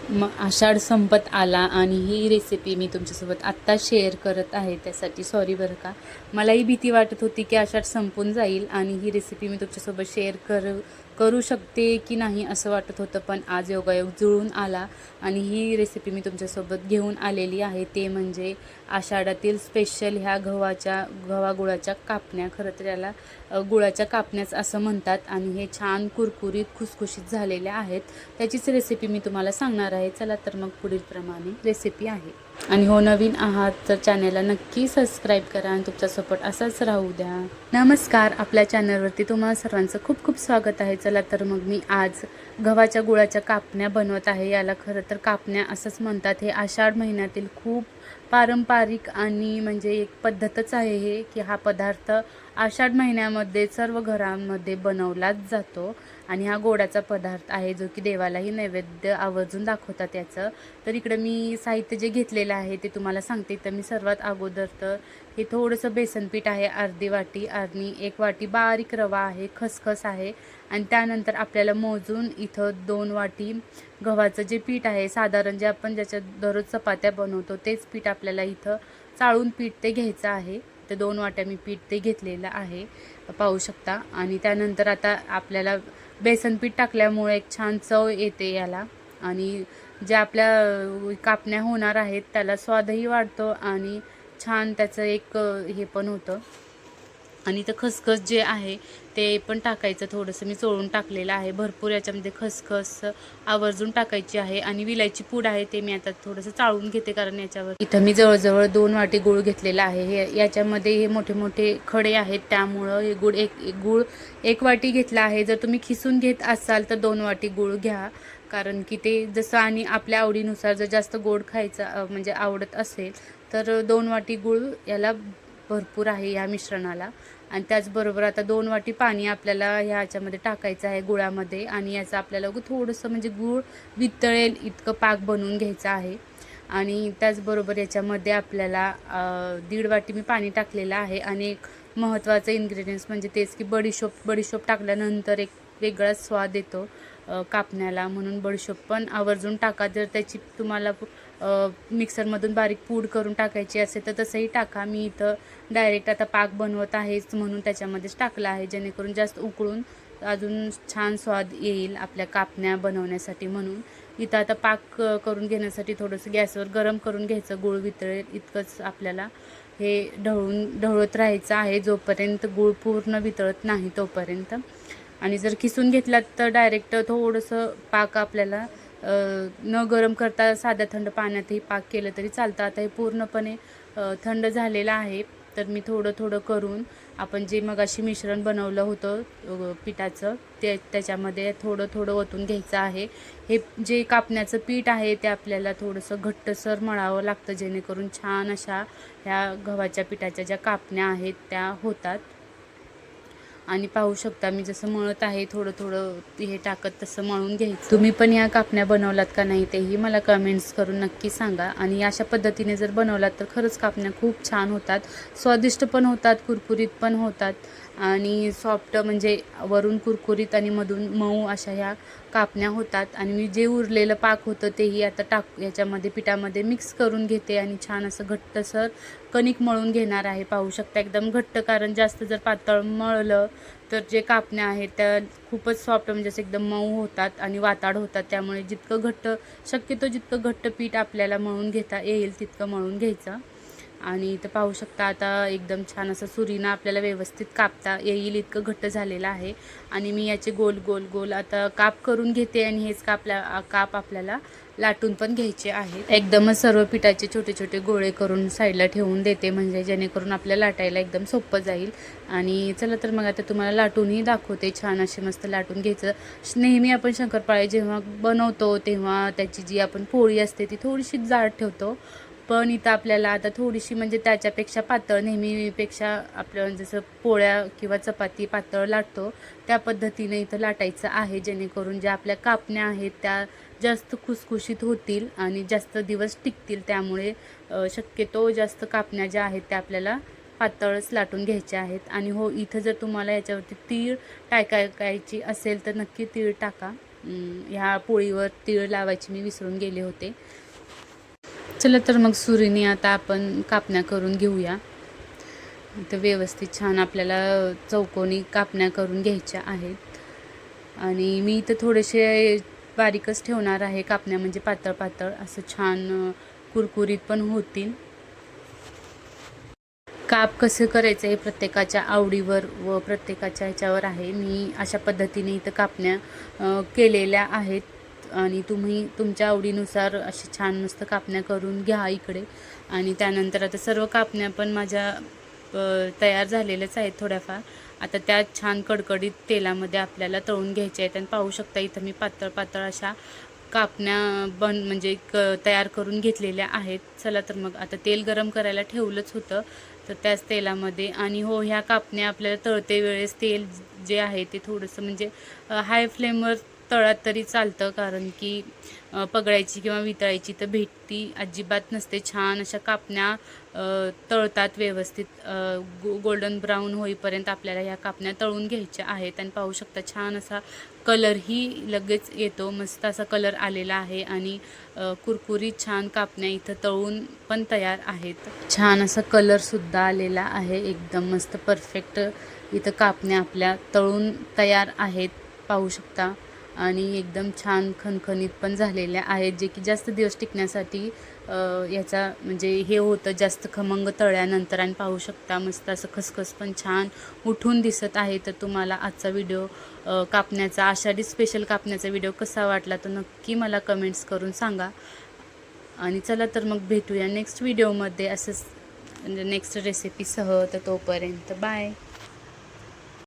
मग आषाढ संपत आला आणि ही रेसिपी मी तुमच्यासोबत आत्ता शेअर करत आहे, त्यासाठी सॉरी बरं का. मलाही भीती वाटत होती की आषाढ संपून जाईल आणि ही रेसिपी मी तुमच्यासोबत शेअर करू शकते की नाही असं वाटत होतं, पण आज योगायोग जुळून आला आणि ही रेसिपी मी तुमच्यासोबत घेऊन आलेली आहे. ते म्हणजे आषाढातील स्पेशल ह्या गव्हागुळाच्या कापण्या. खरं तर याला गुळाच्या कापण्याच असं म्हणतात आणि हे छान कुरकुरीत खुसखुशीत झालेल्या आहेत. त्याचीच रेसिपी मी तुम्हाला सांगणार आहे. चला तर मग पुढील प्रमाणे रेसिपी आहे. आणि हो, नवीन आहात तर चॅनलला नक्की सबस्क्राईब करा आणि तुमचा सपोर्ट असाच राहू द्या. नमस्कार, आपल्या चॅनलवरती तुम्हाला सर्वांचं खूप खूप स्वागत आहे. चला तर मग मी आज गव्हाच्या गुळाच्या कापण्या बनवत आहे. याला खरं तर कापण्या असंच म्हणतात. हे आषाढ महिन्यातील खूप पारंपरिक आणि म्हणजे एक पद्धतच आहे हे, की हा पदार्थ आषाढ महिन्यामध्ये सर्व घरांमध्ये बनवलाच जातो आणि हा गोडाचा पदार्थ आहे, जो की देवालाही नैवेद्य आवर्जून दाखवतात याचं. तर इकडं मी साहित्य जे घेतलेलं आहे ते तुम्हाला सांगते. तर मी सर्वात अगोदर तर हे थोडंसं बेसनपीठ आहे, अर्धी वाटी, आणि 1 वाटी बारीक रवा आहे, खसखस आहे, आणि त्यानंतर आपल्याला मोजून इथं 2 वाटी गव्हाचं जे पीठ आहे, साधारण जे आपण ज्याच्यात दररोज चपात्या बनवतो तेच पीठ आपल्याला इथं चाळून पीठ ते घ्यायचं आहे. तर 2 वाट्या मी पीठ ते घेतलेलं आहे, पाहू शकता. आणि त्यानंतर आता आपल्याला बेसनपीठ टाकल्यामुळे एक छान चव येते याला, आणि ज्या आपल्या कापण्या होणार आहेत त्याला स्वादही वाढतो आणि छान त्याचं एक हे पण होतं. आणि तर खसखस जे आहे ते पण टाकायचं, थोडंसं मी चोळून टाकलेलं आहे. भरपूर याच्यामध्ये खसखस आवर्जून टाकायची आहे. आणि विलायची पूड आहे ते मी आता थोडंसं चाळून घेते, कारण याच्यावर इथं मी जवळजवळ 2 वाटी गूळ घेतलेला आहे. हे याच्यामध्ये हे मोठे मोठे खडे आहेत, त्यामुळं हे गूळ 1 वाटी घेतला आहे. जर तुम्ही खिसून घेत असाल तर 2 वाटी गूळ घ्या, कारण की ते जसं आणि आपल्या आवडीनुसार जर जास्त गोड खायचं म्हणजे आवडत असेल तर 2 वाटी गूळ याला भरपूर आहे ह्या मिश्रणाला. आणि त्याचबरोबर आता 2 वाटी पाणी आपल्याला ह्याच्यामध्ये टाकायचं आहे गुळामध्ये, आणि याचं आपल्याला थोडंसं म्हणजे गूळ वितळेल इतकं पाक बनवून घ्यायचं आहे. आणि त्याचबरोबर याच्यामध्ये आपल्याला 1.5 वाटी मी पाणी टाकलेलं आहे. आणि एक महत्त्वाचं इन्ग्रेडियंट्स म्हणजे तेच की बडीशोप टाकल्यानंतर एक वेगळाच स्वाद येतो कापण्याला, म्हणून बडीशोप पण आवर्जून टाका. जर त्याची तुम्हाला मिक्सरमधून बारीक पूड करून टाकायची असेल तर तसंही टाका. मी इथं डायरेक्ट आता पाक बनवत आहेच म्हणून त्याच्यामध्येच टाकला आहे, जेणेकरून जास्त उकळून अजून छान स्वाद येईल आपल्या कापण्या बनवण्यासाठी. म्हणून इथं आता पाक करून घेण्यासाठी थोडंसं गॅसवर गरम करून घ्यायचं. गूळ वितळेल इतकंच आपल्याला हे ढवळत राहायचं आहे, जोपर्यंत गूळ पूर्ण वितळत नाही तोपर्यंत. आणि जर किसून घेतलात तर डायरेक्ट थोडंसं पाक आपल्याला न गरम करता साध्या थंड पाण्यातही पाक केलं तरी चालतं. आता हे पूर्णपणे थंड झालेलं आहे, तर मी थोडं थोडं करून आपण जे मगाशी मिश्रण बनवलं होतं पिठाचं त्याच्यामध्ये थोडं थोडं ओतून घ्यायचं आहे. हे जे कापण्याचं पीठ आहे ते आपल्याला थोडंसं घट्टसर मळावं लागतं, जेणेकरून छान अशा ह्या गव्हाच्या पिठाच्या ज्या कापण्या आहेत त्या होतात. आणि पाहू शकता मी जसं मळत आहे थोडं थोडं हे टाकत तसं मळून घ्यायचं. तुम्ही पण या कापण्या बनवलात का नाही तेही मला कमेंट्स करून नक्की सांगा. आणि अशा पद्धतीने जर बनवलात तर खरंच कापण्या खूप छान होतात, स्वादिष्ट पण होतात, कुरकुरीत पण होतात, आणि सॉफ्ट म्हणजे वरून कुरकुरीत आणि मधून मऊ अशा ह्या कापण्या होतात. आणि मी जे उरलेलं पाक होतं तेही आता याच्यामध्ये पिठामध्ये मिक्स करून घेते आणि छान असं घट्टसर कणिक मळून घेणार आहे. पाहू शकता एकदम घट्ट, कारण जास्त जर पातळ मळलं तर जे कापण्या आहेत त्या खूपच सॉफ्ट म्हणजे असं एकदम मऊ होतात आणि वाताड होतात. त्यामुळे शक्यतो जितकं घट्ट पीठ आपल्याला मळून घेता येईल तितकं मळून घ्यायचं. आणि इथं पाहू शकता आता एकदम छान असं सुरीनं आपल्याला व्यवस्थित कापता येईल इतकं घट्ट झालेलं आहे. आणि मी याचे गोल गोल गोल आता काप करून घेते, आणि हेच काप आपल्याला लाटून पण घ्यायचे आहेत. एकदमच सर्व पिठाचे छोटे छोटे गोळे करून साईडला ठेवून देते, म्हणजे जेणेकरून आपल्याला लाटायला एकदम सोपं जाईल. आणि चला तर मग आता तुम्हाला लाटूनही दाखवते. छान असे मस्त लाटून घ्यायचं. नेहमी आपण शंकरपाळे जेव्हा बनवतो तेव्हा त्याची जी आपण पोळी असते ती थोडीशी जाड ठेवतो, पण इथं आपल्याला आता थोडीशी म्हणजे त्याच्यापेक्षा पातळ, नेहमीपेक्षा आपलं जसं पोळ्या किंवा चपाती पातळ लाटतो त्या पद्धतीने इथं लाटायचं आहे, जेणेकरून ज्या आपल्या कापण्या आहेत त्या जास्त खुसखुशीत होतील आणि जास्त दिवस टिकतील. त्यामुळे शक्यतो जास्त कापण्या ज्या आहेत त्या आपल्याला पातळच लाटून घ्यायच्या आहेत. आणि हो, इथं जर तुम्हाला याच्यावरती तीळ टाकायची असेल तर नक्की तीळ टाका, ह्या पोळीवर तीळ लावायची मी विसरून गेले होते. चला तर मग सुरीने आता आपण कापण्या करून घेऊया. तर व्यवस्थित छान आपल्याला चौकोनी कापण्या करून घ्यायच्या आहेत. आणि मी इथं थोडेसे बारीकच ठेवणार आहे कापण्या, म्हणजे पातळ पातळ असं छान कुरकुरीत पण होतील. काप कसं करायचं हे प्रत्येकाच्या आवडीवर व प्रत्येकाच्या ह्याच्यावर आहे. मी अशा पद्धतीने इथं कापण्या केलेल्या आहेत आणि तुम्ही तुमच्या आवडीनुसार असे छान मस्त कापण्या करून घ्या इकडे. आणि त्यानंतर आता सर्व कापण्या पण माझ्या तयार झालेल्याच आहेत थोड्याफार. आता त्या छान कडकडीत तेलामध्ये आपल्याला तळून घ्यायच्या आहेत. आणि पाहू शकता इथं मी पातळ पातळ अशा कापण्या म्हणजे तयार करून घेतलेल्या आहेत. चला तर मग आता तेल गरम करायला ठेवलंच होतं, तर त्याच तेलामध्ये. आणि हो, ह्या कापण्या आपल्याला तळते वेळेस तेल जे आहे ते थोडंसं म्हणजे हाय फ्लेमवर तळात तरी चालतं, कारण की पगडायची किंवा वितळायची तर भीती अजिबात नसते. छान अशा कापण्या तळतात व्यवस्थित. गोल्डन ब्राऊन होईपर्यंत आपल्याला ह्या कापण्या तळून घ्यायच्या आहेत. आणि पाहू शकता छान असा कलरही लगेच येतो, मस्त असा कलर आलेला आहे. आणि कुरकुरीत छान कापण्या इथं तळून पण तयार आहेत. छान असा कलरसुद्धा आलेला आहे, एकदम मस्त परफेक्ट. इथं कापण्या आपल्या तळून तयार आहेत, पाहू शकता. आणि एकदम छान खणखणीत पण झालेल्या आहेत, जे की जास्त दिवस टिकण्यासाठी याचा म्हणजे हे होतं जास्त खमंग तळल्यानंतर. आणि पाहू शकता मस्त असं खसखस पण छान उठून दिसत आहे. तर तुम्हाला आजचा व्हिडिओ कापण्याचा, आषाढी स्पेशल कापण्याचा व्हिडिओ कसा वाटला तर नक्की मला कमेंट्स करून सांगा. आणि चला तर मग भेटूया नेक्स्ट व्हिडिओमध्ये असंच नेक्स्ट रेसिपीसह. तर तोपर्यंत बाय.